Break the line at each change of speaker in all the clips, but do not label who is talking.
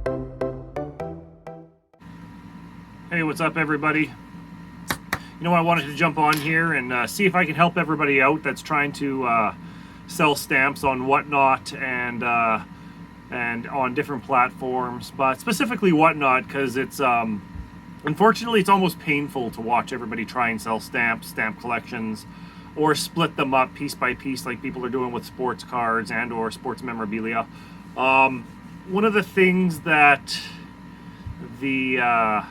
Hey, what's up everybody? You know, I wanted to jump on here and see if I can help everybody out that's trying to sell stamps on Whatnot and on different platforms, but specifically Whatnot because it's unfortunately it's almost painful to watch everybody try and sell stamps, stamp collections, or split them up piece by piece like people are doing with sports cards and or sports memorabilia. One of the things that that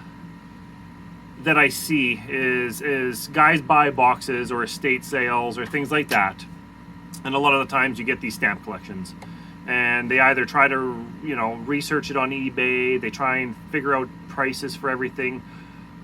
I see is guys buy boxes or estate sales or things like that, and a lot of the times you get these stamp collections and they either try to, you know, research it on eBay, they try and figure out prices for everything,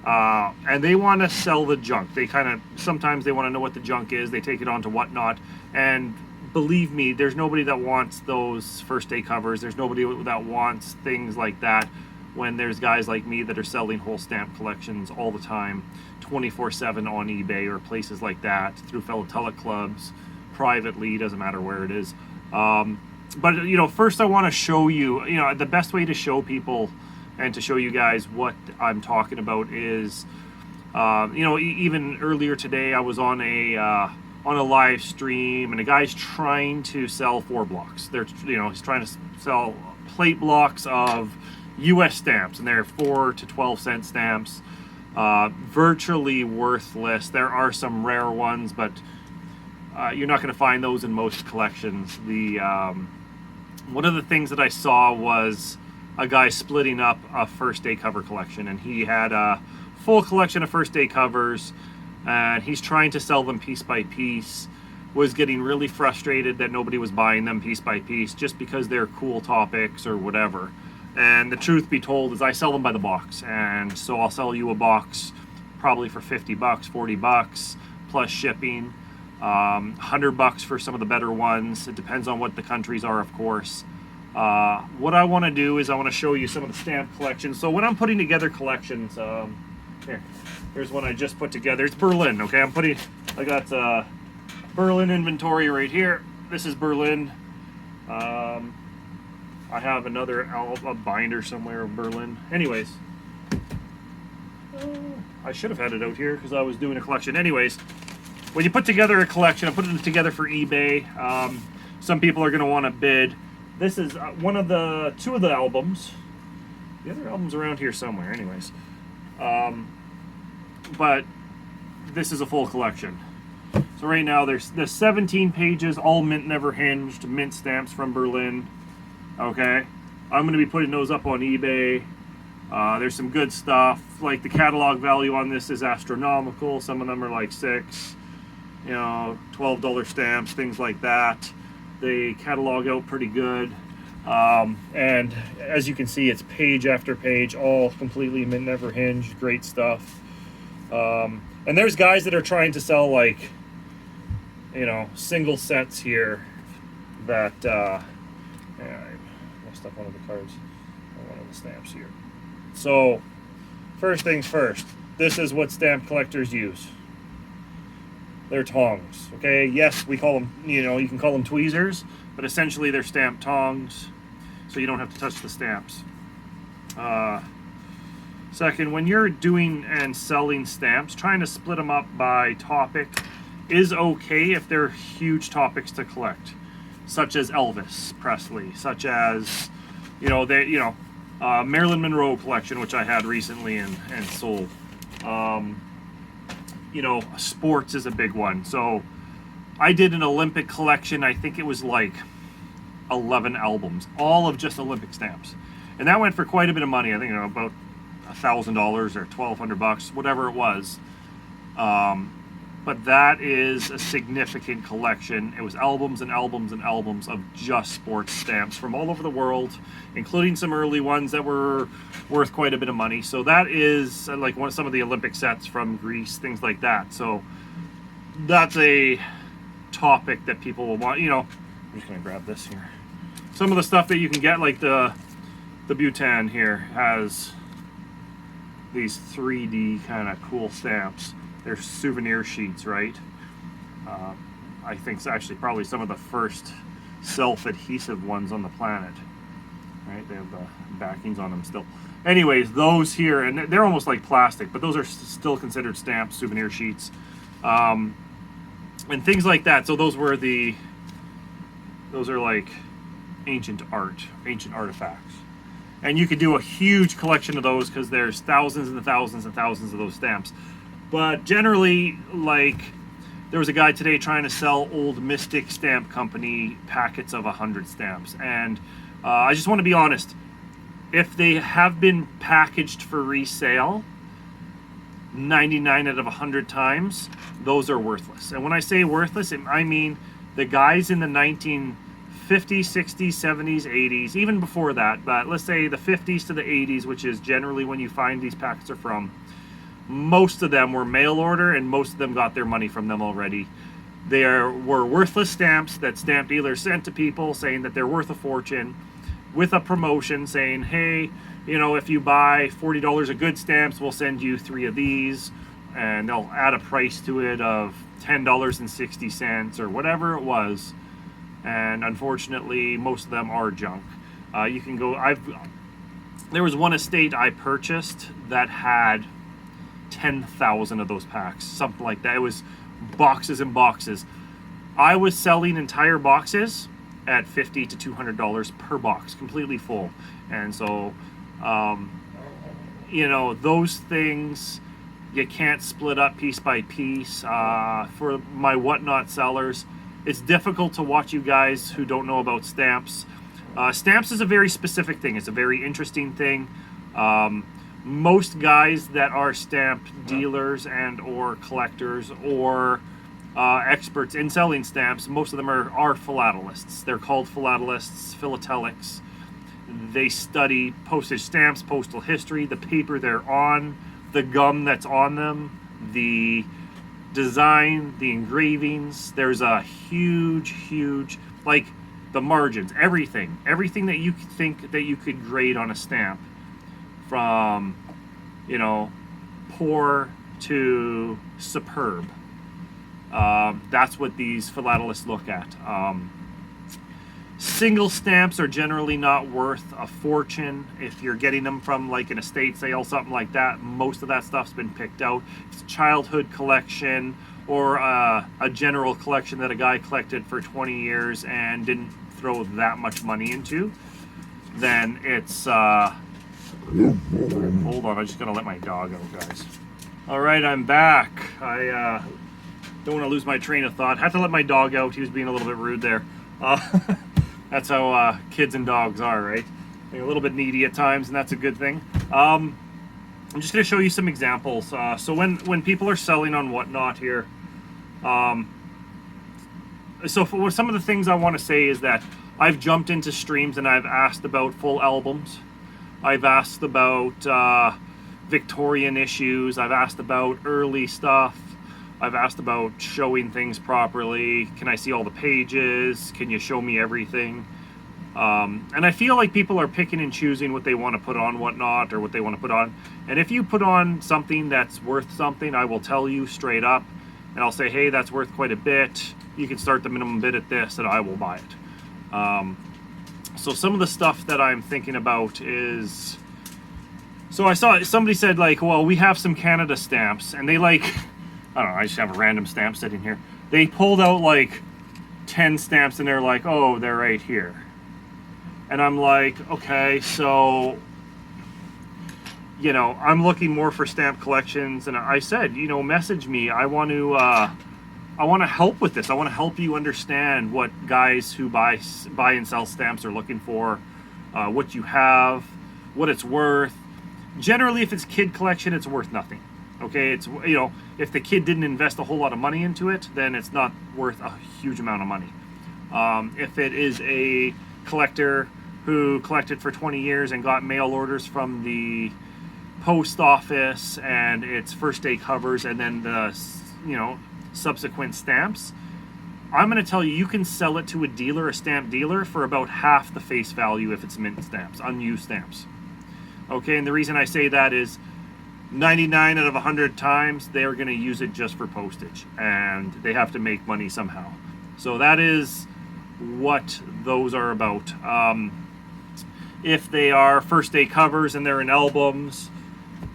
and they want to sell the junk. They kind of, sometimes they want to know what the junk is, they take it on to Whatnot, and believe me, there's nobody that wants those first day covers, there's nobody that wants things like that when there's guys like me that are selling whole stamp collections all the time, 24/7 on eBay or places like that, through philatelic clubs, privately, doesn't matter where it is. But you know, first I want to show you, you know, the best way to show people and to show you guys what I'm talking about is, you know, even earlier today I was on a live stream and a guy's trying to sell 4 blocks. They're, you know, he's trying to sell plate blocks of US stamps, and they're 4 to 12 cent stamps, virtually worthless. There are some rare ones, but you're not going to find those in most collections. One of the things that I saw was a guy splitting up a first day cover collection, and he had a full collection of first day covers and he's trying to sell them piece by piece. Was getting really frustrated that nobody was buying them piece by piece just because they're cool topics or whatever. And the truth be told is I sell them by the box, and so I'll sell you a box probably for 50 bucks, 40 bucks plus shipping, $100 for some of the better ones. It depends on what the countries are, of course. What I want to do is I want to show you some of the stamp collections. So when I'm putting together collections, here's one I just put together. It's Berlin, okay? I got Berlin inventory right here. This is Berlin. I have a binder somewhere of Berlin. Anyways, I should have had it out here because I was doing a collection. Anyways, when you put together a collection, I'm putting it together for eBay. Some people are going to want to bid. This is two of the albums. The other album's around here somewhere. Anyways, but this is a full collection. So right now there's 17 pages, all mint never hinged, mint stamps from Berlin. Okay, I'm going to be putting those up on eBay. There's some good stuff. Like the catalog value on this is astronomical. Some of them are like $6, you know, $12 stamps, things like that. They catalog out pretty good. And as you can see, it's page after page, all completely mint never hinged. Great stuff. And there's guys that are trying to sell, like, you know, single sets here that yeah, I messed up one of the cards on one of the stamps here. So first things first, this is what stamp collectors use. They're tongs, okay? Yes, we call them, you know, you can call them tweezers, but essentially they're stamp tongs, so you don't have to touch the stamps. Second, when you're doing and selling stamps, trying to split them up by topic is okay if they're huge topics to collect, such as Elvis Presley, such as, you know, Marilyn Monroe collection, which I had recently and sold. You know, sports is a big one. So I did an Olympic collection. I think it was like 11 albums, all of just Olympic stamps, and that went for quite a bit of money. I think, you know, about $1,000 or $1,200, whatever it was. But that is a significant collection. It was albums and albums and albums of just sports stamps from all over the world, including some early ones that were worth quite a bit of money. So that is like some of the Olympic sets from Greece, things like that. So that's a topic that people will want. You know, I'm just gonna grab this here. Some of the stuff that you can get, like the Bhutan here, has these 3D kind of cool stamps. They're souvenir sheets, right? I think it's actually probably some of the first self-adhesive ones on the planet. right? They have the backings on them still. Anyways, those here, and they're almost like plastic, but those are still considered stamps, souvenir sheets, and things like that. So those are like ancient art, ancient artifacts. And you could do a huge collection of those because there's thousands and thousands and thousands of those stamps. But generally, like, there was a guy today trying to sell old Mystic Stamp Company packets of 100 stamps. And I just want to be honest. If they have been packaged for resale, 99 out of 100 times, those are worthless. And when I say worthless, I mean the guys in the 1950s, 60s, 70s, 80s, even before that, but let's say the 50s to the 80s, which is generally when you find these packets are from, most of them were mail order and most of them got their money from them already. There were worthless stamps that stamp dealers sent to people saying that they're worth a fortune, with a promotion saying, hey, you know, if you buy $40 of good stamps, we'll send you 3 of these, and they'll add a price to it of $10.60 or whatever it was. And unfortunately, most of them are junk. You can go, there was one estate I purchased that had 10,000 of those packs, something like that. It was boxes and boxes. I was selling entire boxes at $50 to $200 per box, completely full. And so, you know, those things you can't split up piece by piece. For my whatnot sellers, it's difficult to watch you guys who don't know about stamps. Stamps is a very specific thing. It's a very interesting thing. Most guys that are stamp dealers and or collectors or experts in selling stamps, most of them are philatelists. They're called philatelists, philatelics. They study postage stamps, postal history, the paper they're on, the gum that's on them, the design, the engravings. There's a huge, like the margins, everything that you think that you could grade on a stamp, from, you know, poor to superb. That's what these philatelists look at. Single stamps are generally not worth a fortune. If you're getting them from like an estate sale, something like that, most of that stuff's been picked out. If it's a childhood collection or a general collection that a guy collected for 20 years and didn't throw that much money into, then it's hold on, I'm just gonna let my dog out, guys. All right, I'm back. I don't want to lose my train of thought. Had to let my dog out. He was being a little bit rude there. That's how kids and dogs are, right? They're a little bit needy at times, and that's a good thing. I'm just going to show you some examples. So when people are selling on whatnot here, so for some of the things I want to say is that I've jumped into streams and I've asked about full albums. I've asked about Victorian issues. I've asked about early stuff. I've asked about showing things properly. Can I see all the pages? Can you show me everything? And I feel like people are picking and choosing what they want to put on whatnot or what they want to put on. And if you put on something that's worth something, I will tell you straight up. And I'll say, hey, that's worth quite a bit. You can start the minimum bid at this and I will buy it. So some of the stuff that I'm thinking about is... So I saw somebody said like, well, we have some Canada stamps. And they like... I don't know, I just have a random stamp sitting here. They pulled out like 10 stamps and they're like, oh, they're right here. And I'm like, okay, so, you know, I'm looking more for stamp collections. And I said, you know, message me. I want to help with this. I want to help you understand what guys who buy and sell stamps are looking for, what you have, what it's worth. Generally, if it's kid collection, it's worth nothing. Okay, it's, you know, if the kid didn't invest a whole lot of money into it, then it's not worth a huge amount of money. If it is a collector who collected for 20 years and got mail orders from the post office and it's first day covers and then the, you know, subsequent stamps, I'm going to tell you, you can sell it to a dealer, a stamp dealer, for about half the face value if it's mint stamps, unused stamps. Okay, and the reason I say that is 99 out of 100 times they're going to use it just for postage and they have to make money somehow. So that is what those are about. If they are first day covers and they're in albums,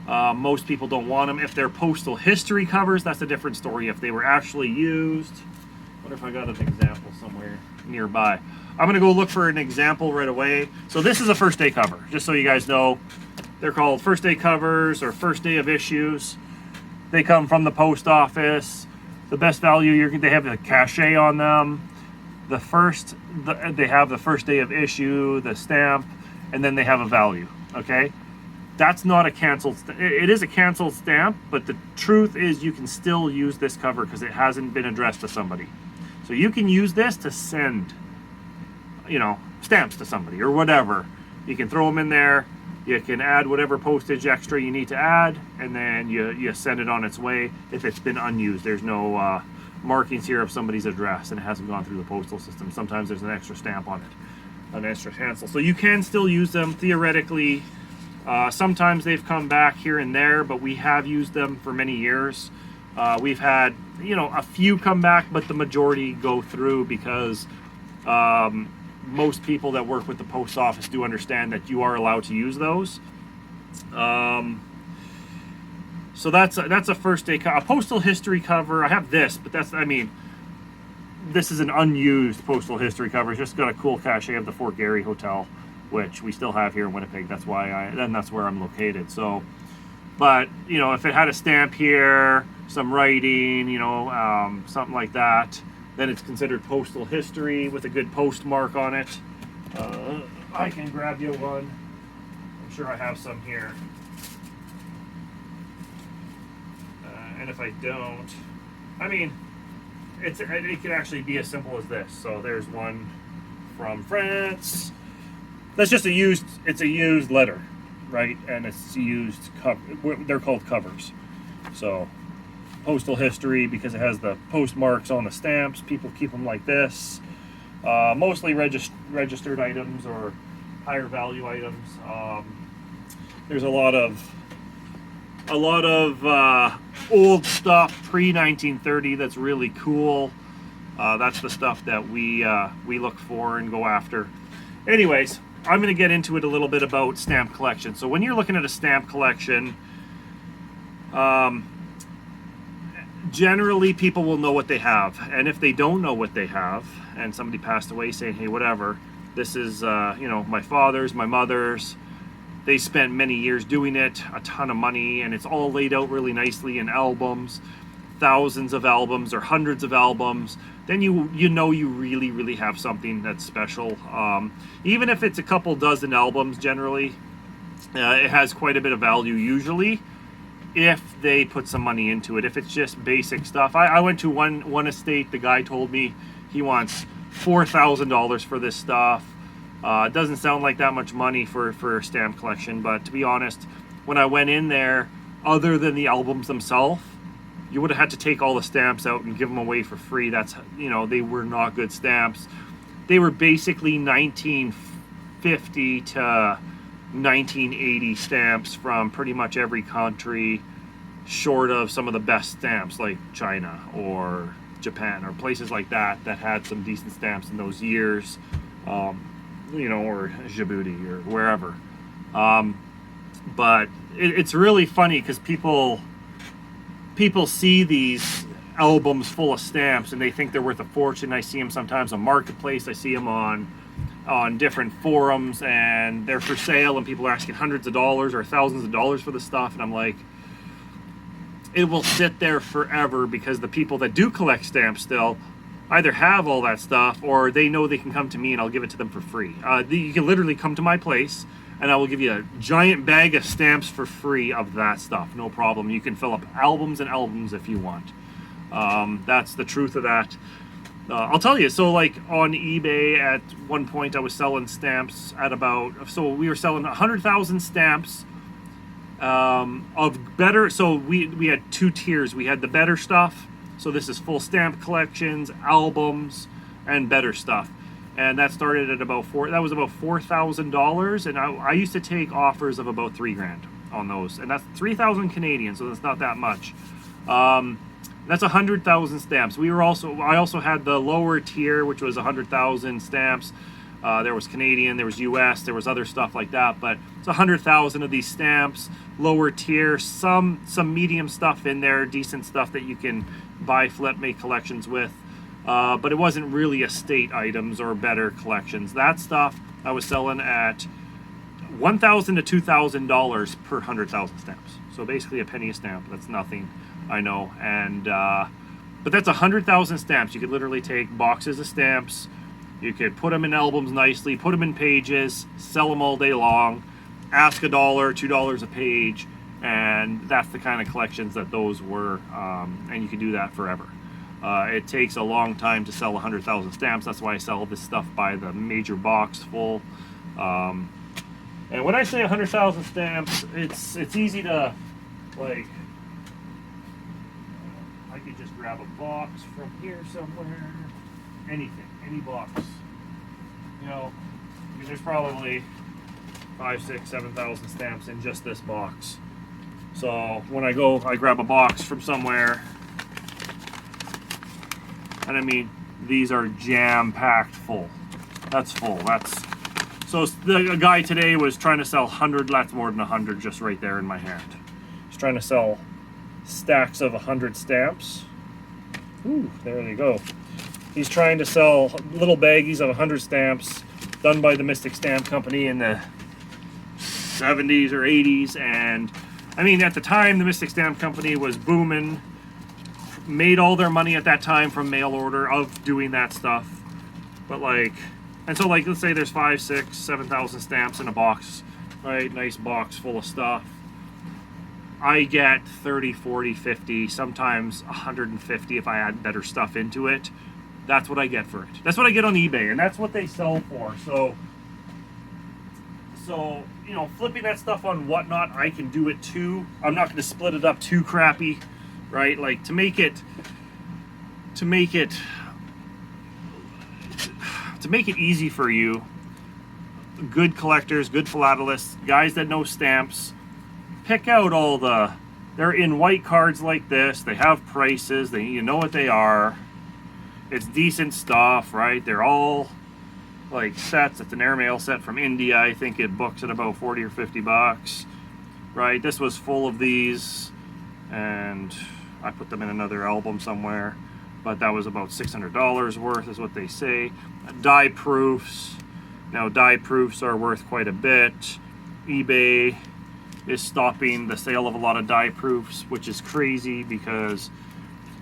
most people don't want them. If they're postal history covers, that's a different story. If they were actually used, I wonder if I got an example somewhere nearby. I'm gonna go look for an example right away. So this is a first day cover, just so you guys know. They're called first day covers or first day of issues. They come from the post office. The best value, they have the cachet on them. They have the first day of issue, the stamp, and then they have a value, okay? That's not a canceled, it is a canceled stamp, but the truth is you can still use this cover because it hasn't been addressed to somebody. So you can use this to send, you know, stamps to somebody or whatever. You can throw them in there. You can add whatever postage extra you need to add, and then you send it on its way if it's been unused. There's no markings here of somebody's address and it hasn't gone through the postal system. Sometimes there's an extra stamp on it, an extra cancel. So you can still use them theoretically. Sometimes they've come back here and there, but we have used them for many years. We've had, you know, a few come back, but the majority go through because most people that work with the post office do understand that you are allowed to use those. So that's a first day a postal history cover. I have this, but this is an unused postal history cover. It's just got a cool cachet of the Fort Garry Hotel, which we still have here in Winnipeg. That's where I'm located. So, but you know, if it had a stamp here, some writing, you know, something like that, then it's considered postal history with a good postmark on it. I can grab you one. I'm sure I have some here. And if I don't, I mean, it can actually be as simple as this. So there's one from France. That's just it's a used letter, right? And it's used cover. They're called covers. So postal history, because it has the postmarks on the stamps. People keep them like this. Mostly registered items or higher value items. There's a lot of old stuff pre-1930 that's really cool. That's the stuff that we look for and go after. Anyways, I'm going to get into it a little bit about stamp collection. So when you're looking at a stamp collection, generally people will know what they have, and if they don't know what they have and somebody passed away saying, hey, whatever, this is you know, my father's, my mother's, they spent many years doing it, a ton of money, and it's all laid out really nicely in albums, thousands of albums or hundreds of albums, then you know you really have something that's special. Even if it's a couple dozen albums, generally it has quite a bit of value usually, if they put some money into it. If it's just basic stuff, I went to one estate. The guy told me he wants $4,000 for this stuff. It doesn't sound like that much money for a stamp collection, but to be honest, when I went in there, other than the albums themselves, you would have had to take all the stamps out and give them away for free. That's, you know, they were not good stamps. They were basically 1950 to 1980 stamps from pretty much every country, short of some of the best stamps like China or Japan or places like that had some decent stamps in those years, you know, or Djibouti or wherever. But it's really funny because people see these albums full of stamps and they think they're worth a fortune. I see them sometimes on Marketplace. I see them on different forums, and they're for sale, and people are asking hundreds of dollars or thousands of dollars for the stuff, and I'm like, it will sit there forever, because the people that do collect stamps still either have all that stuff or they know they can come to me and I'll give it to them for free. You can literally come to my place and I will give you a giant bag of stamps for free of that stuff, no problem. You can fill up albums and albums if you want. That's the truth of that. I'll tell you, so like on eBay at one point I was selling stamps at so we were selling 100,000 stamps of better, so we had two tiers. We had the better stuff, so this is full stamp collections, albums, and better stuff. And that started at about $4,000, and I used to take offers of about $3,000 on those, and that's 3,000 Canadian, so that's not that much. That's 100,000 stamps. I also had the lower tier, which was 100,000 stamps. There was Canadian, there was US, there was other stuff like that, but it's 100,000 of these stamps, lower tier, some medium stuff in there, decent stuff that you can buy, flip, make collections with. But it wasn't really estate items or better collections. That stuff I was selling at $1,000 to $2,000 per 100,000 stamps. So basically a penny a stamp. That's nothing, I know. And but that's 100,000 stamps. You could literally take boxes of stamps. You could put them in albums nicely, put them in pages, sell them all day long, ask $1, $2 a page, and that's the kind of collections that those were. And you can do that forever. It takes a long time to sell 100,000 stamps. That's why I sell this stuff by the major box full. And when I say 100,000 stamps, it's easy to, like, I could just grab a box from here somewhere, anything, any box. You know, I mean, there's probably 5, 6, 7,000 stamps in just this box. So when I go, I grab a box from somewhere. And I mean, these are jam-packed full. That's full. So the guy today was trying to sell 100. That's more than 100 just right there in my hand. He's trying to sell stacks of 100 stamps. Ooh, there they go. He's trying to sell little baggies of 100 stamps done by the Mystic Stamp Company in the 70s or 80s. And I mean, at the time, the Mystic Stamp Company was booming. Made all their money at that time from mail order of doing that stuff. But like, and so like, let's say there's 5, 6, 7,000 stamps in a box, right? Nice box full of stuff. I get 30, 40, 50, sometimes 150 if I add better stuff into it. That's what I get for it. That's what I get on eBay, and that's what they sell for. So you know, flipping that stuff on Whatnot, I can do it too. I'm not going to split it up too crappy. Right, like to make it easy for you, good collectors, good philatelists, guys that know stamps, pick out all they're in white cards like this. They have prices. You know what they are. It's decent stuff, right? They're all like sets. It's an airmail set from India. I think it books at about 40 or 50 bucks, right? This was full of these, and I put them in another album somewhere, but that was about $600 worth is what they say. Die proofs. Now die proofs are worth quite a bit. eBay is stopping the sale of a lot of die proofs, which is crazy because,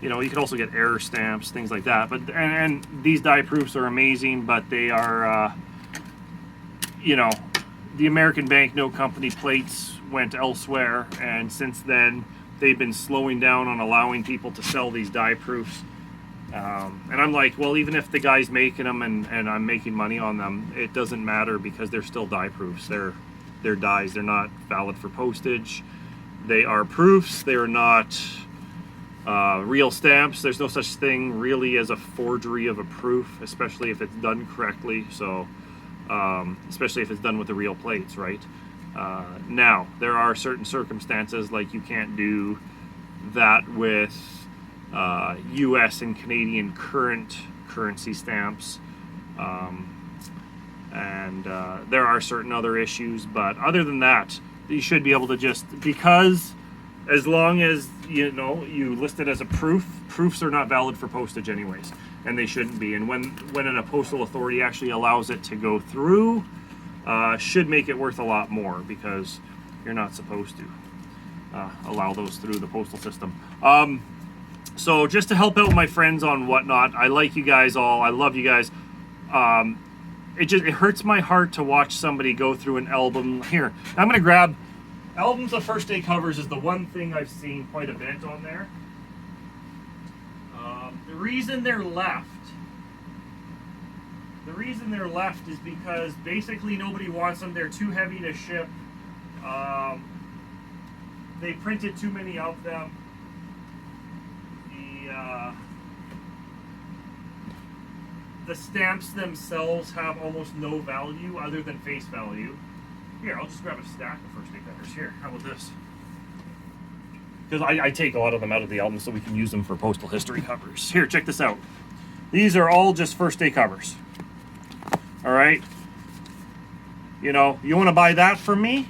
you know, you can also get error stamps, things like that. But and these die proofs are amazing, but they are, you know, the American banknote company plates went elsewhere, and since then they've been slowing down on allowing people to sell these die proofs. And I'm like, well, even if the guy's making them and I'm making money on them, it doesn't matter because they're still die proofs. They're dies. They're not valid for postage. They are proofs. They're not real stamps. There's no such thing really as a forgery of a proof, especially if it's done correctly. So, especially if it's done with the real plates, right? Now, there are certain circumstances, like you can't do that with US and Canadian current currency stamps. And there are certain other issues, but other than that, you should be able to just, because as long as, you know, you list it as a proof, proofs are not valid for postage anyways, and they shouldn't be. And when a postal authority actually allows it to go through, should make it worth a lot more, because you're not supposed to allow those through the postal system. So just to help out my friends on Whatnot, I like you guys all. I love you guys. It hurts my heart to watch somebody go through an album. Here, I'm going to grab albums of first day covers is the one thing I've seen quite a bit on there. The reason they're left is because basically nobody wants them. They're too heavy to ship. They printed too many of them. The stamps themselves have almost no value other than face value. Here, I'll just grab a stack of first day covers. Here, how about this? Because I take a lot of them out of the album so we can use them for postal history covers. Here, check this out. These are all just first day covers. All right. You know, you want to buy that from me?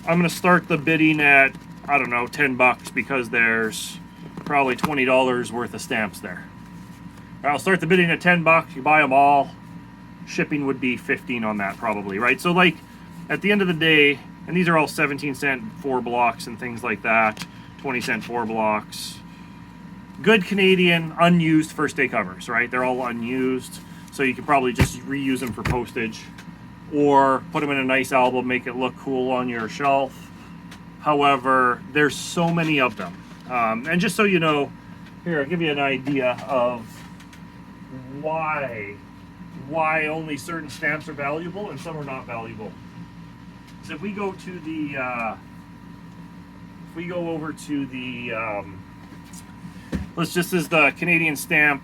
I'm going to start the bidding at, I don't know, $10 because there's probably $20 worth of stamps there. I'll start the bidding at $10. You buy them all. Shipping would be 15 on that probably, right? So like at the end of the day, and these are all 17-cent 4 blocks and things like that, 20-cent 4 blocks. Good Canadian unused first day covers, right? They're all unused, so you can probably just reuse them for postage or put them in a nice album, make it look cool on your shelf. However, there's so many of them. And just so you know, here, I'll give you an idea of why only certain stamps are valuable and some are not valuable. So if we go to the, if we go over to the, this is the Canadian Stamp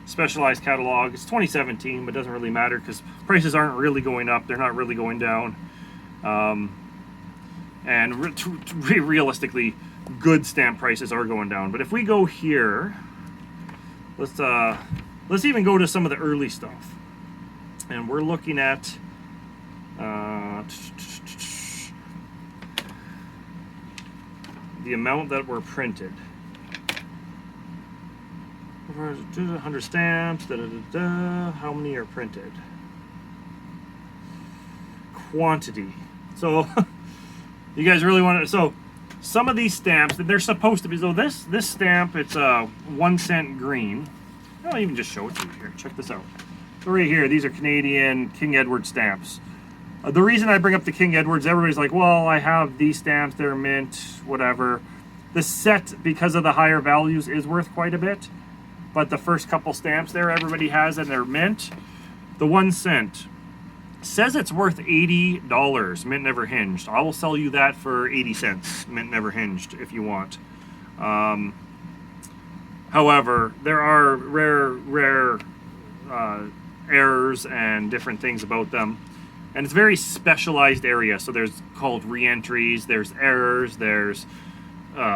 Specialized Catalog. It's 2017, but it doesn't really matter because prices aren't really going up. They're not really going down. And realistically, good stamp prices are going down. But if we go here, let's even go to some of the early stuff. And we're looking at the amount that were printed. 100 stamps, how many are printed? Quantity. So you guys really want to, so some of these stamps, they're supposed to be, so this stamp, it's a 1 cent green. I'll even just show it to you here. Check this out. So right here, these are Canadian King Edward stamps. The reason I bring up the King Edwards, everybody's like, well, I have these stamps, they're mint, whatever. The set, because of the higher values, is worth quite a bit. But the first couple stamps there, everybody has, and they're mint. The 1 cent says it's worth $80, mint never hinged. I will sell you that for 80 cents, mint never hinged, if you want. However, there are rare errors and different things about them. And it's a very specialized area. So there's called re-entries, there's errors, there's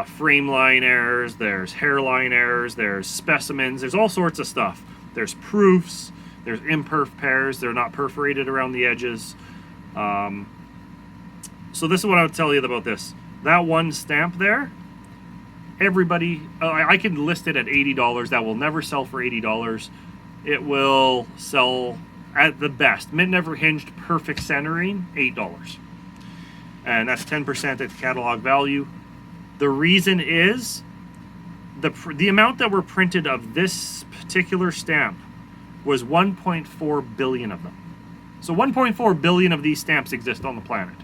frame line errors, there's hairline errors, there's specimens, there's all sorts of stuff. There's proofs, there's imperf pairs, they're not perforated around the edges. So this is what I would tell you about this. That one stamp there, everybody, I can list it at $80. That will never sell for $80. It will sell at the best, mint never hinged, perfect centering, $8. And that's 10% at the catalog value. The reason is the amount that were printed of this particular stamp was 1.4 billion of them. So 1.4 billion of these stamps exist on the planet.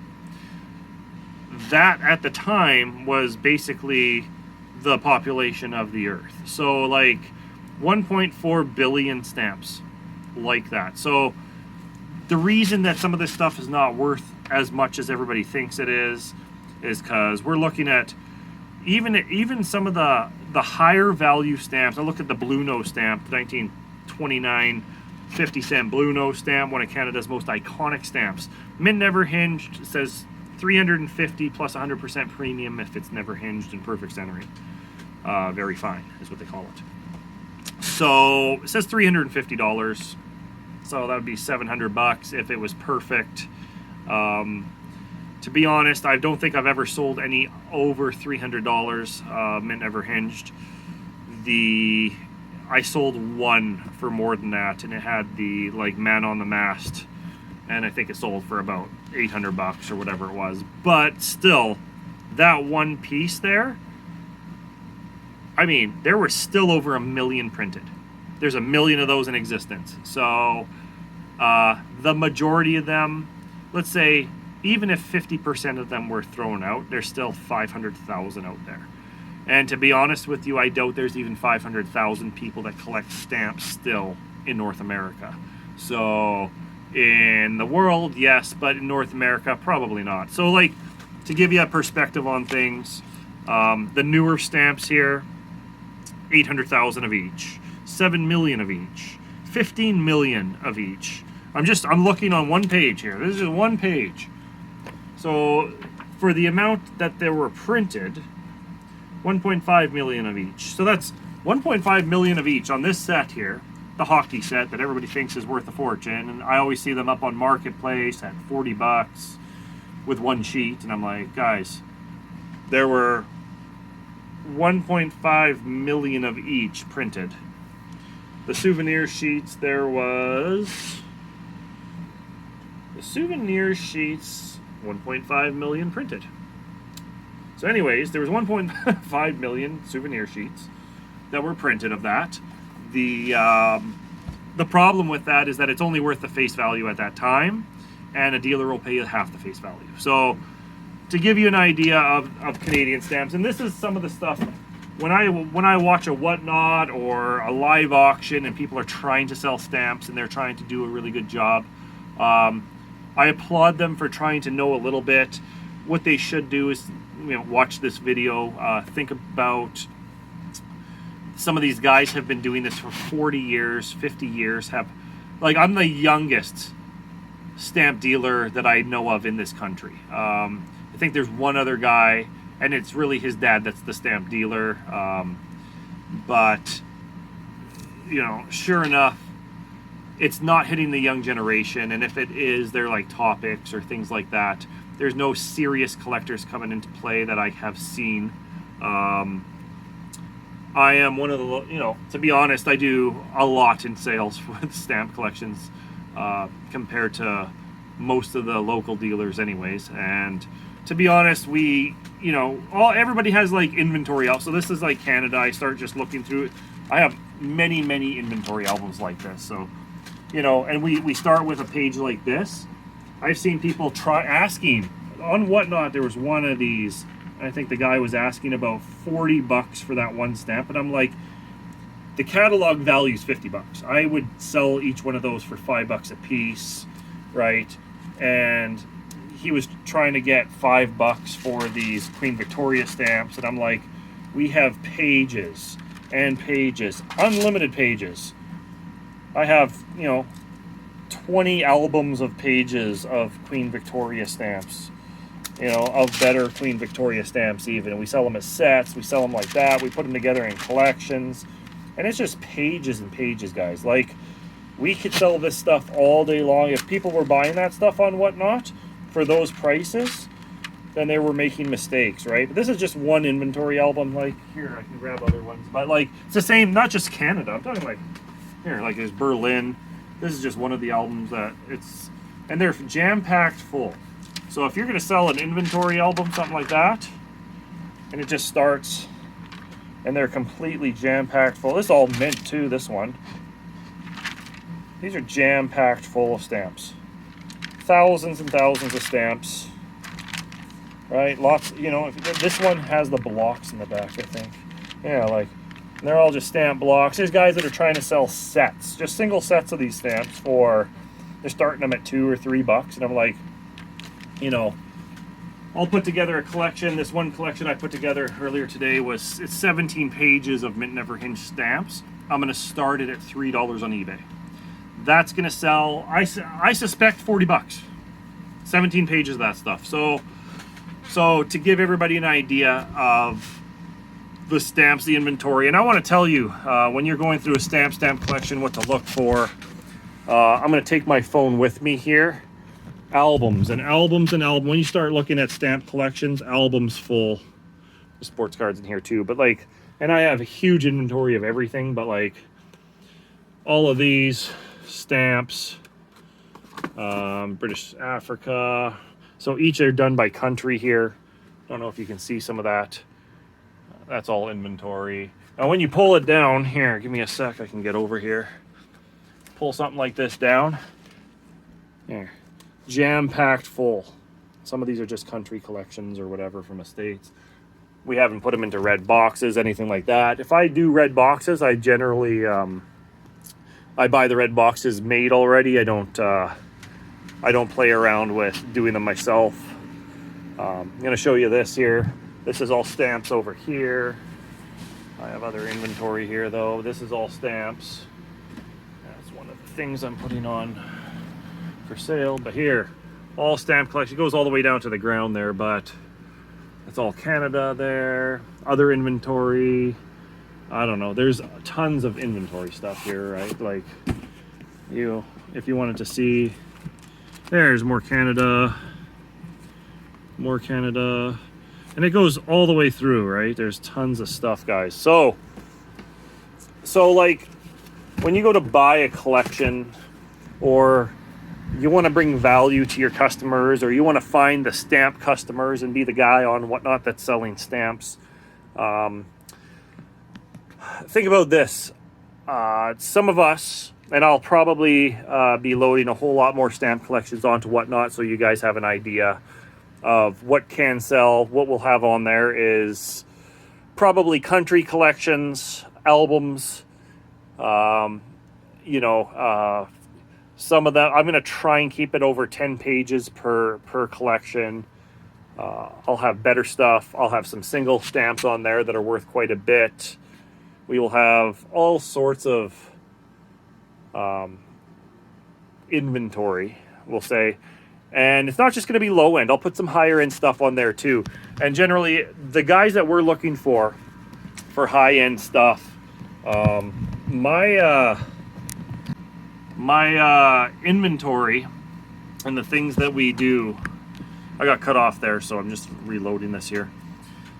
That at the time was basically the population of the Earth. So like 1.4 billion stamps like that. So the reason that some of this stuff is not worth as much as everybody thinks it is because we're looking at even some of the higher value stamps. I look at the Blue Nose stamp, the 1929 50-cent Blue Nose stamp, one of Canada's most iconic stamps. Mint never hinged, says 350 plus 100% premium if it's never hinged and perfect centering. Very fine is what they call it. So it says $350. So that would be $700 if it was perfect. To be honest, I don't think I've ever sold any over $300 mint never hinged. I sold one for more than that, and it had the like man on the mast, and I think it sold for about $800 or whatever it was. But still, that one piece there, I mean, there were still over 1 million printed. There's 1 million of those in existence. So the majority of them, let's say, even if 50% of them were thrown out, there's still 500,000 out there. And to be honest with you, I doubt there's even 500,000 people that collect stamps still in North America. So in the world, yes, but in North America, probably not. So like, to give you a perspective on things, the newer stamps here, 800,000 of each, 7 million of each, 15 million of each. I'm looking on one page here. This is one page. So for the amount that they were printed, 1.5 million of each. So that's 1.5 million of each on this set here. the hockey set that everybody thinks is worth a fortune, and I always see them up on Marketplace at 40 bucks with one sheet, and I'm like, guys, there were 1.5 million of each printed. The souvenir sheets, there was... The souvenir sheets, 1.5 million printed. So anyways, there was 1.5 million souvenir sheets that were printed of that. The problem with that is that it's only worth the face value at that time, and a dealer will pay you half the face value. So to give you an idea of Canadian stamps, and this is some of the stuff, when I watch a Whatnot or a live auction and people are trying to sell stamps and they're trying to do a really good job, I applaud them for trying to know a little bit. What they should do is, watch this video, think about, some of these guys have been doing this for 40 years, 50 years, I'm the youngest stamp dealer that I know of in this country. I think there's one other guy, and it's really his dad that's the stamp dealer. But sure enough, it's not hitting the young generation, and if it is, they're like topics or things like that. There's no serious collectors coming into play that I have seen. I am one of the, to be honest, I do a lot in sales with stamp collections compared to most of the local dealers anyways. And to be honest, everybody has like inventory out. So this is like Canada. I start just looking through it. I have many inventory albums like this. So, and we start with a page like this. I've seen people asking on Whatnot. There was one of these. I think the guy was asking about 40 bucks for that one stamp, and I'm like, the catalog value is 50 bucks. I would sell each one of those for $5 a piece, right? And he was trying to get $5 for these Queen Victoria stamps, and I'm like, we have pages and pages, unlimited pages. I have 20 albums of pages of Queen Victoria stamps, of better Queen Victoria stamps even. And we sell them as sets, we sell them like that, we put them together in collections, and it's just pages and pages, guys. Like, we could sell this stuff all day long. If people were buying that stuff on Whatnot for those prices, then they were making mistakes, right? But this is just one inventory album. Like, here, I can grab other ones, but like, it's the same, not just Canada, I'm talking like, here, like there's Berlin. This is just one of the albums that and they're jam-packed full. So if you're gonna sell an inventory album, something like that, and it just starts, and they're completely jam-packed full. This is all mint too, this one. These are jam-packed full of stamps. Thousands and thousands of stamps, right? Lots, this one has the blocks in the back, I think. Yeah, like, and they're all just stamp blocks. There's guys that are trying to sell sets, just single sets of these stamps they're starting them at $2 or $3, and I'm like, I'll put together a collection. This one collection I put together earlier today it's 17 pages of mint never hinged stamps. I'm gonna start it at $3 on eBay. That's gonna sell, I suspect, $40. 17 pages of that stuff. So to give everybody an idea of the stamps, the inventory, and I want to tell you, when you're going through a stamp collection, what to look for. I'm going to take my phone with me here. Albums. When you start looking at stamp collections, albums full. The sports cards in here too, but like, and I have a huge inventory of everything, but like, all of these stamps, British Africa. So each are done by country here. Don't know if you can see some of that. That's all inventory. Now when you pull it down, here, give me a sec, I can get over here. Pull something like this down. Here, jam-packed full. Some of these are just country collections or whatever from estates. We haven't put them into red boxes, anything like that. If I do red boxes, I generally, I buy the red boxes made already. I don't play around with doing them myself. I'm gonna show you this here. This is all stamps over here. I have other inventory here though. This is all stamps. That's one of the things I'm putting on for sale. But here, all stamp collection. It goes all the way down to the ground there, but it's all Canada there. Other inventory. I don't know. There's tons of inventory stuff here, right? Like, if you wanted to see, there's more Canada, and it goes all the way through, right? There's tons of stuff, guys. So like, when you go to buy a collection, or you want to bring value to your customers, or you want to find the stamp customers and be the guy on Whatnot that's selling stamps, think about this. Some of us, and I'll probably be loading a whole lot more stamp collections onto Whatnot, so you guys have an idea of what can sell. What we'll have on there is probably country collections, albums, some of them. I'm going to try and keep it over 10 pages per collection. I'll have better stuff. I'll have some single stamps on there that are worth quite a bit. We will have all sorts of inventory, we'll say. And it's not just going to be low end. I'll put some higher end stuff on there too. And generally, the guys that we're looking for high end stuff, my inventory and the things that we do, I got cut off there, so I'm just reloading this here.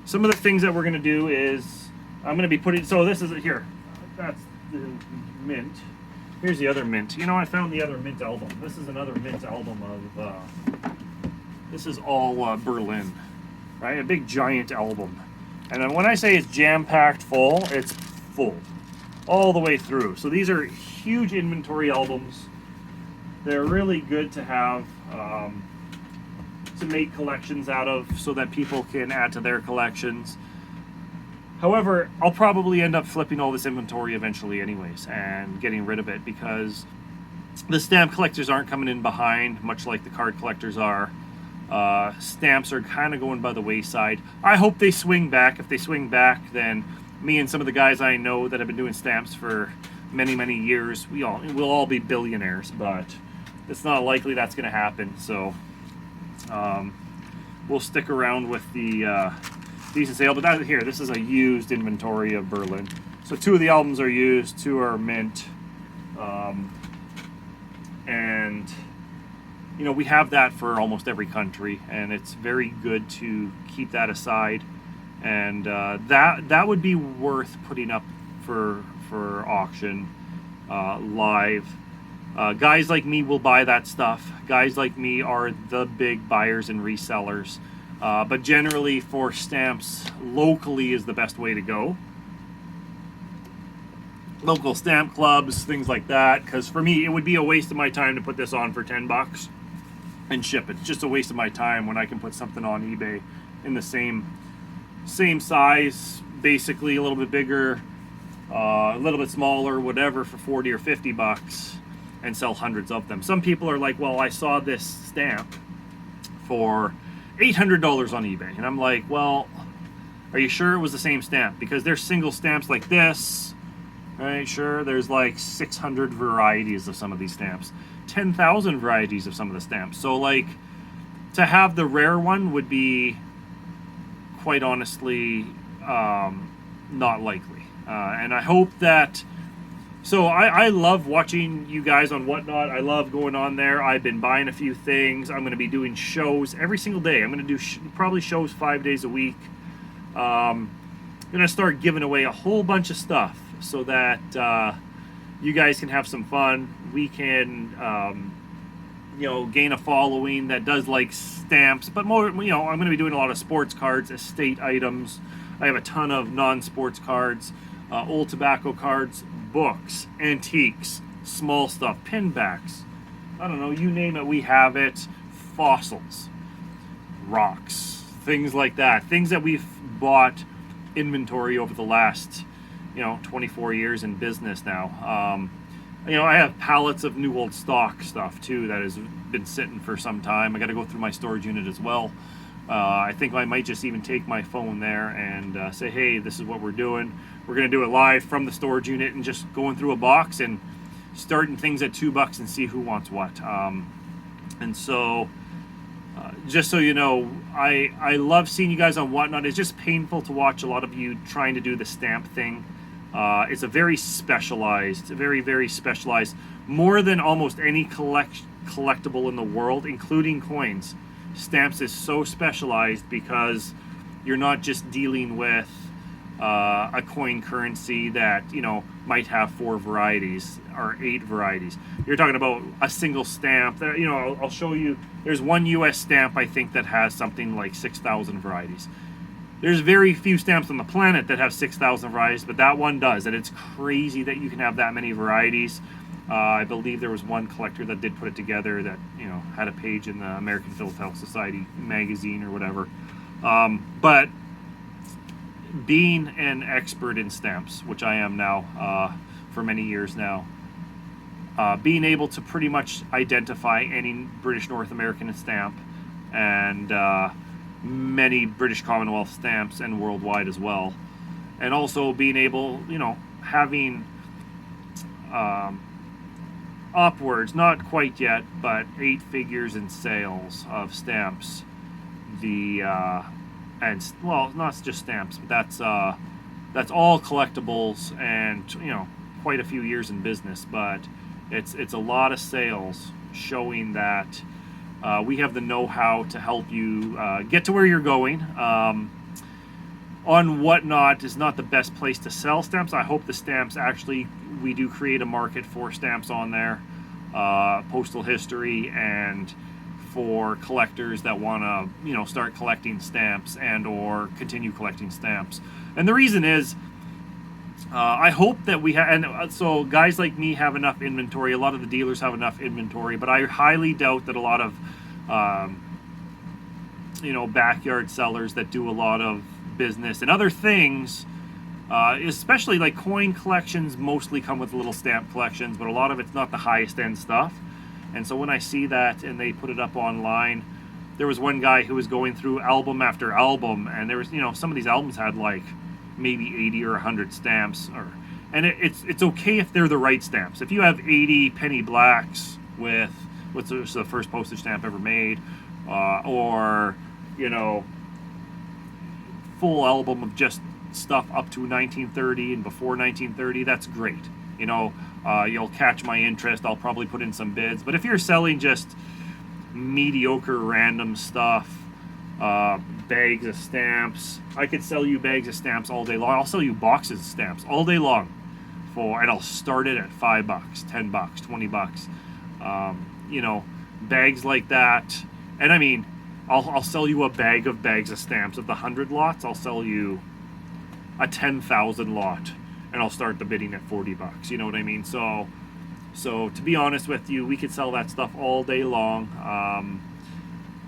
Some of the things that we're going to do is I'm going to be putting, so this is it here. That's the mint. Here's the other mint. I found the other mint album. This is another mint album of, this is all Berlin, right? A big giant album. And then when I say it's jam-packed full, it's full all the way through. So these are huge inventory albums. They're really good to have, to make collections out of, so that people can add to their collections. However, I'll probably end up flipping all this inventory eventually anyways and getting rid of it, because the stamp collectors aren't coming in behind, much like the card collectors are. Stamps are kind of going by the wayside. I hope they swing back. If they swing back, then me and some of the guys I know that have been doing stamps for many, many years, we'll all be billionaires, but it's not likely that's going to happen. So we'll stick around with the decent sale. But here, this is a used inventory of Berlin. So 2 of the albums are used, 2 are mint, and we have that for almost every country, and it's very good to keep that aside. And that would be worth putting up for auction live. Guys like me will buy that stuff. Guys like me are the big buyers and resellers. But generally, for stamps, locally is the best way to go. Local stamp clubs, things like that. Because for me, it would be a waste of my time to put this on for $10 and ship it. It's just a waste of my time when I can put something on eBay in the same size, basically a little bit bigger, a little bit smaller, whatever, for $40 or $50, and sell hundreds of them. Some people are like, well, I saw this stamp for $800 on eBay, and I'm like, well, are you sure it was the same stamp? Because there's single stamps like this, right? Sure, there's like 600 varieties of some of these stamps, 10,000 varieties of some of the stamps. So like, to have the rare one would be, quite honestly, not likely. And I hope that, so I love watching you guys on Whatnot. I love going on there. I've been buying a few things. I'm going to be doing shows every single day. I'm going to do probably shows 5 days a week. I'm going to start giving away a whole bunch of stuff so that you guys can have some fun. We can, gain a following that does like stamps, but more, I'm going to be doing a lot of sports cards, estate items. I have a ton of non-sports cards, old tobacco cards, books, antiques, small stuff, pinbacks, I don't know, you name it, we have it. Fossils, rocks, things like that, things that we've bought inventory over the last 24 years in business now. I have pallets of new old stock stuff too that has been sitting for some time. I got to go through my storage unit as well. I think I might just even take my phone there and say, hey, this is what we're doing. We're going to do it live from the storage unit, and just going through a box and starting things at $2 and see who wants what. And so, just so you know, I love seeing you guys on Whatnot. It's just painful to watch a lot of you trying to do the stamp thing. It's a very specialized, very specialized, more than almost any collectible in the world, including coins. Stamps is so specialized because you're not just dealing with a coin currency that, you know, might have 4 varieties or 8 varieties. You're talking about a single stamp that, you know, I'll show you. There's one US stamp, I think, that has something like 6,000 varieties. There's very few stamps on the planet that have 6,000 varieties, but that one does, and it's crazy that you can have that many varieties. I believe there was one collector that did put it together that, you know, had a page in the American Philatelist Society magazine or whatever. But being an expert in stamps, which I am now for many years now, being able to pretty much identify any British North American stamp and many British Commonwealth stamps and worldwide as well, and also being able, you know, having upwards, not quite yet, but 8 figures in sales of stamps. And well, not just stamps, but that's all collectibles, and, you know, quite a few years in business. But it's a lot of sales showing that we have the know-how to help you get to where you're going. On Whatnot is not the best place to sell stamps. I hope the stamps actually, we do create a market for stamps on there, postal history, and for collectors that want to, you know, start collecting stamps and or continue collecting stamps. And the reason is, I hope that we have, and so guys like me have enough inventory. A lot of the dealers have enough inventory, but I highly doubt that a lot of, you know, backyard sellers that do a lot of business and other things, especially like coin collections, mostly come with little stamp collections, but a lot of it's not the highest end stuff. And so when I see that and they put it up online, there was one guy who was going through album after album, and there was, you know, some of these albums had like maybe 80 or 100 stamps, and it's okay if they're the right stamps. If you have 80 penny blacks with what's the first postage stamp ever made, or, you know, full album of just stuff up to 1930 and before 1930, that's great. You know, you'll catch my interest. I'll probably put in some bids. But if you're selling just mediocre random stuff, bags of stamps, I could sell you bags of stamps all day long. I'll sell you boxes of stamps all day long and I'll start it at $5, $10, $20. You know, bags like that. And I mean, I'll sell you a bag of bags of stamps. Of the 100 lots, I'll sell you a 10,000 lot, and I'll start the bidding at $40. You know what I mean? So to be honest with you, we could sell that stuff all day long.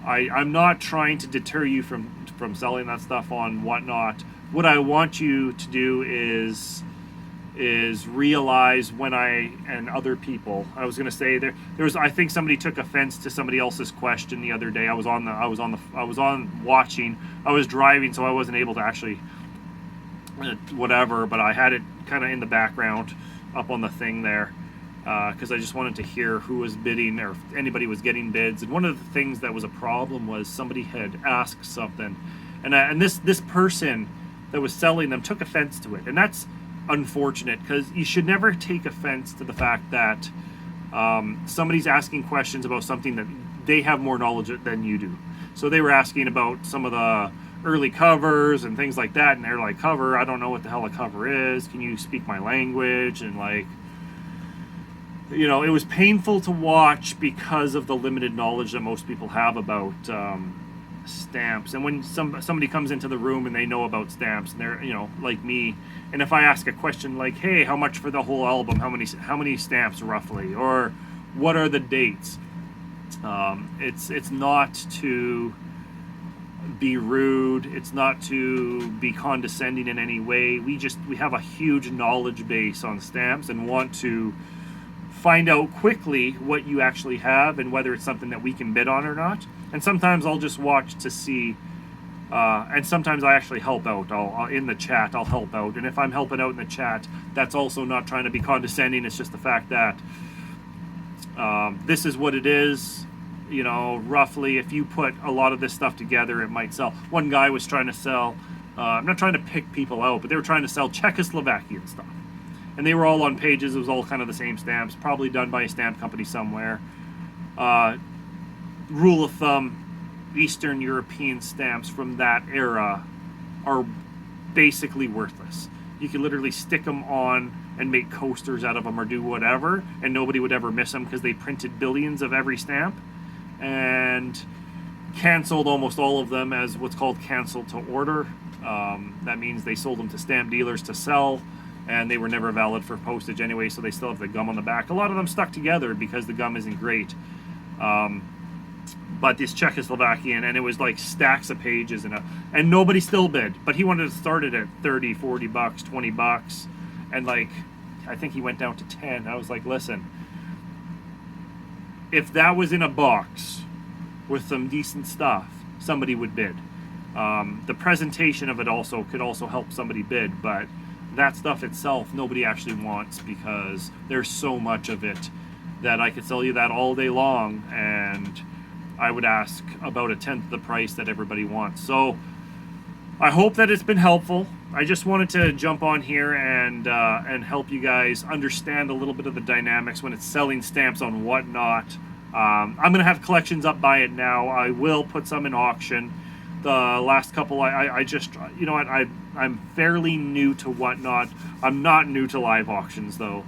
I'm not trying to deter you from selling that stuff on Whatnot. What I want you to do is realize when and other people. I was going to say there was, I think somebody took offense to somebody else's question the other day. I was watching. I was driving, so I wasn't able to actually whatever, but I had it kind of in the background up on the thing there, because I just wanted to hear who was bidding or if anybody was getting bids. And one of the things that was a problem was somebody had asked something, and this person that was selling them took offense to it, and that's unfortunate, because you should never take offense to the fact that somebody's asking questions about something that they have more knowledge than you do. So they were asking about some of the early covers and things like that, and they're like, cover, I don't know what the hell a cover is, can you speak my language? And like, you know, it was painful to watch because of the limited knowledge that most people have about stamps. And when somebody comes into the room and they know about stamps, and they're, you know, like me, and if I ask a question like, hey, how much for the whole album, how many stamps roughly, or what are the dates, it's not to be rude, it's not to be condescending in any way. We have a huge knowledge base on stamps and want to find out quickly what you actually have and whether it's something that we can bid on or not. And sometimes I'll just watch to see, and sometimes I actually help out. I'll in the chat, I'll help out. And if I'm helping out in the chat, that's also not trying to be condescending. It's just the fact that this is what it is. You know, roughly, if you put a lot of this stuff together, it might sell. One guy was trying to sell I'm not trying to pick people out, but they were trying to sell Czechoslovakian stuff. And they were all on pages. It was all kind of the same stamps, probably done by a stamp company somewhere. Rule of thumb, Eastern European stamps from that era are basically worthless. You could literally stick them on and make coasters out of them or do whatever, and nobody would ever miss them because they printed billions of every stamp and canceled almost all of them as what's called canceled to order. That means they sold them to stamp dealers to sell, and they were never valid for postage anyway, so they still have the gum on the back. A lot of them stuck together because the gum isn't great. But this Czechoslovakian, and it was like stacks of pages, and nobody still bid. But he wanted to start it at 30, 40 bucks, 20 bucks, and like, I think he went down to 10. I was like, listen, if that was in a box with some decent stuff, somebody would bid. The presentation of it also could also help somebody bid, but that stuff itself nobody actually wants because there's so much of it that I could sell you that all day long, and I would ask about 1/10 the price that everybody wants. So I hope that it's been helpful. I just wanted to jump on here and help you guys understand a little bit of the dynamics when it's selling stamps on Whatnot. I'm gonna have collections up by it now. I will put some in auction. The last couple, I just, you know what, I'm fairly new to Whatnot. I'm not new to live auctions though,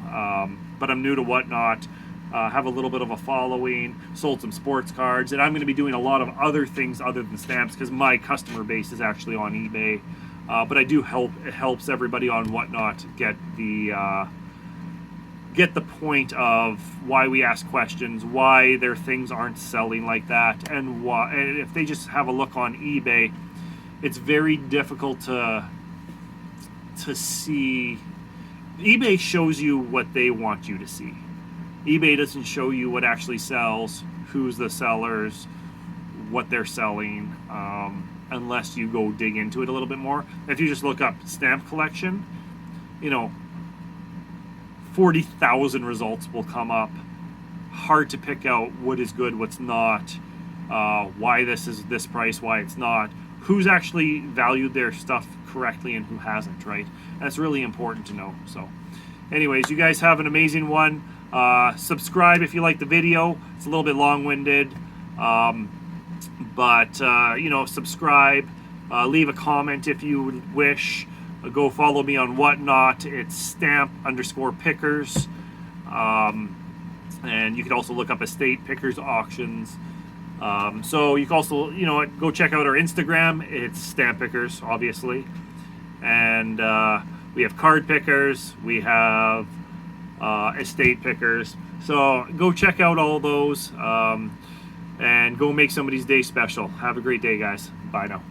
but I'm new to Whatnot. Have a little bit of a following, sold some sports cards, and I'm going to be doing a lot of other things other than stamps because my customer base is actually on eBay. But I do it helps everybody on Whatnot get the point of why we ask questions, why their things aren't selling like that, and why. And if they just have a look on eBay, it's very difficult to see. eBay shows you what they want you to see. eBay doesn't show you what actually sells, who's the sellers, what they're selling, unless you go dig into it a little bit more. If you just look up stamp collection, 40,000 results will come up. Hard to pick out what is good, what's not, why this is this price, why it's not, who's actually valued their stuff correctly and who hasn't, right? That's really important to know. So anyways, you guys have an amazing one. Subscribe if you like the video. It's a little bit long-winded, but subscribe, leave a comment if you wish. Go follow me on Whatnot. It's stamp_pickers, and you can also look up estate pickers auctions. So you can also, go check out our Instagram. It's stamp pickers, obviously, and we have card pickers. We have estate pickers. So go check out all those, and go make somebody's day special. Have a great day, guys. Bye now.